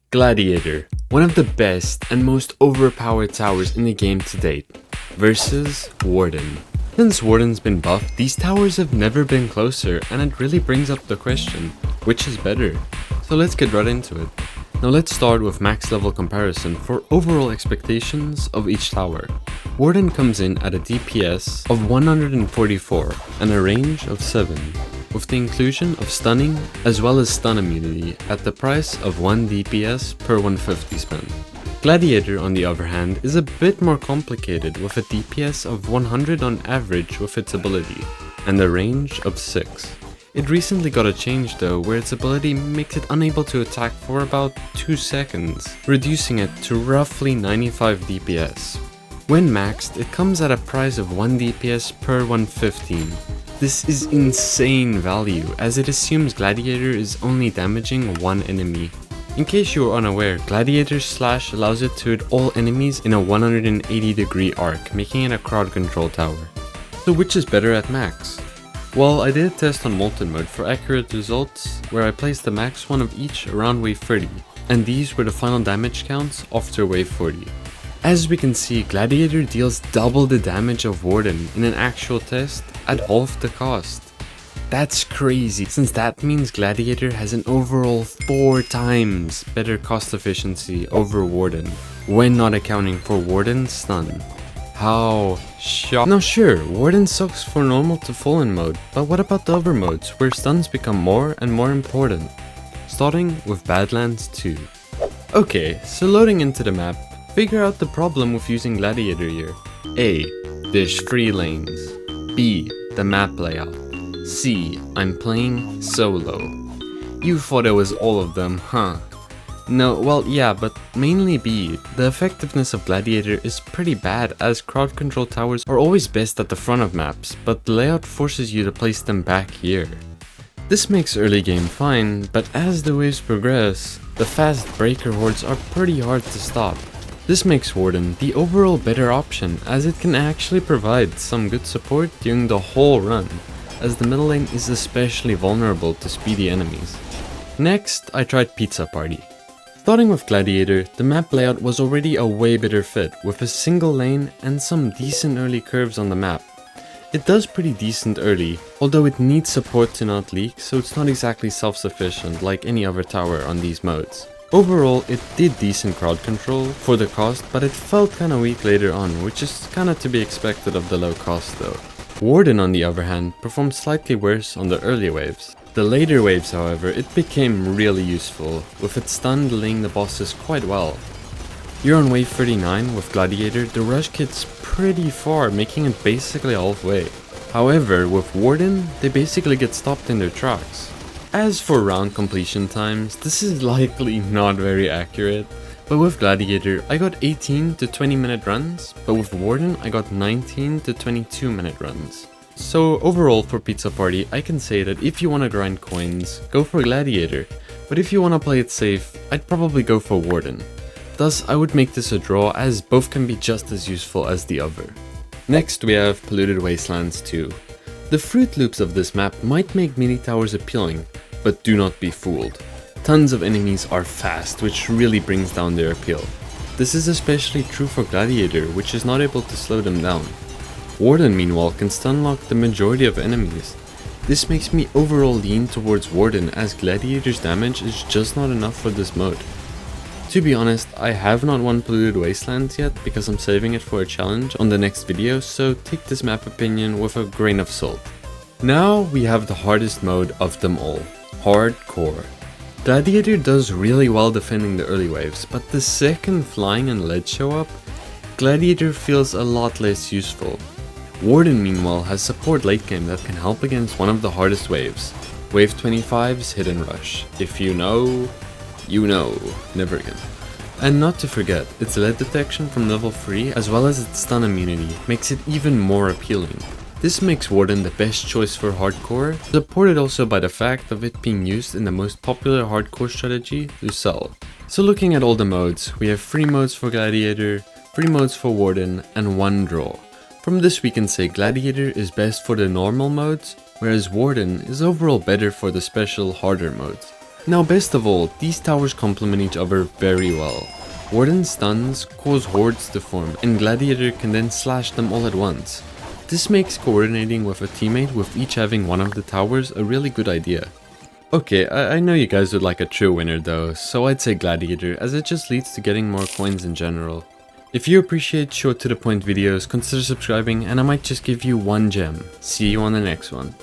Gladiator, one of the best and most overpowered towers in the game to date, versus Warden. Since Warden's been buffed, these towers have never been closer, and it really brings up the question, which is better? So let's get right into it. Now let's start with max level comparison for overall expectations of each tower. Warden comes in at a DPS of 144 and a range of 7, with the inclusion of stunning as well as stun immunity at the price of 1 DPS per 150 spent. Gladiator on the other hand is a bit more complicated with a DPS of 100 on average with its ability, and a range of 6. It recently got a change though, where its ability makes it unable to attack for about 2 seconds, reducing it to roughly 95 DPS. When maxed, it comes at a price of 1 DPS per 115. This is insane value, as it assumes Gladiator is only damaging one enemy. In case you are unaware, Gladiator's slash allows it to hit all enemies in a 180-degree arc, making it a crowd control tower. So which is better at max? Well, I did a test on Molten mode for accurate results, where I placed the max one of each around wave 30, and these were the final damage counts after wave 40. As we can see, Gladiator deals double the damage of Warden in an actual test at half the cost. That's crazy, since that means Gladiator has an overall 4 times better cost efficiency over Warden, when not accounting for Warden's stun. How shocking. Now sure, Warden sucks for normal to fallen mode, but what about the other modes where stuns become more and more important? Starting with Badlands II. Okay, so loading into the map, figure out the problem with using Gladiator here. A. There's 3 lanes. B. The map layout. C. I'm playing solo. You thought it was all of them, huh? No, well yeah, but mainly B. The effectiveness of Gladiator is pretty bad, as crowd control towers are always best at the front of maps, but the layout forces you to place them back here. This makes early game fine, but as the waves progress, the fast breaker hordes are pretty hard to stop. This makes Warden the overall better option, as it can actually provide some good support during the whole run, as the middle lane is especially vulnerable to speedy enemies. Next, I tried Pizza Party. Starting with Gladiator, the map layout was already a way better fit, with a single lane and some decent early curves on the map. It does pretty decent early, although it needs support to not leak, so it's not exactly self-sufficient like any other tower on these modes. Overall, it did decent crowd control for the cost, but it felt kinda weak later on, which is kinda to be expected of the low cost though. Warden on the other hand performed slightly worse on the early waves. The later waves however, it became really useful, with its stun delaying the bosses quite well. Here on wave 39 with Gladiator, the rush gets pretty far, making it basically halfway. However, with Warden, they basically get stopped in their tracks. As for round completion times, this is likely not very accurate, but with Gladiator I got 18 to 20 minute runs, but with Warden I got 19 to 22 minute runs. So overall for Pizza Party, I can say that if you want to grind coins, go for Gladiator, but if you want to play it safe, I'd probably go for Warden. Thus I would make this a draw, as both can be just as useful as the other. Next we have Polluted Wastelands 2. The Fruit Loops of this map might make mini towers appealing, but do not be fooled. Tons of enemies are fast, which really brings down their appeal. This is especially true for Gladiator, which is not able to slow them down. Warden meanwhile can stun lock the majority of enemies. This makes me overall lean towards Warden, as Gladiator's damage is just not enough for this mode. To be honest, I have not won Polluted Wastelands yet, because I'm saving it for a challenge on the next video, so take this map opinion with a grain of salt. Now we have the hardest mode of them all, Hardcore. Gladiator does really well defending the early waves, but the second flying and lead show up, Gladiator feels a lot less useful. Warden meanwhile has support late game that can help against one of the hardest waves, wave 25's Hit and Rush. If you know, you know, never again. And not to forget, its lead detection from level 3 as well as its stun immunity makes it even more appealing. This makes Warden the best choice for hardcore, supported also by the fact of it being used in the most popular hardcore strategy, Lucelle. So looking at all the modes, we have 3 modes for Gladiator, 3 modes for Warden, and 1 draw. From this we can say Gladiator is best for the normal modes, whereas Warden is overall better for the special harder modes. Now best of all, these towers complement each other very well. Warden's stuns cause hordes to form, and Gladiator can then slash them all at once. This makes coordinating with a teammate with each having one of the towers a really good idea. Okay, I know you guys would like a true winner though, so I'd say Gladiator, as it just leads to getting more coins in general. If you appreciate short to the point videos, consider subscribing and I might just give you one gem. See you on the next one.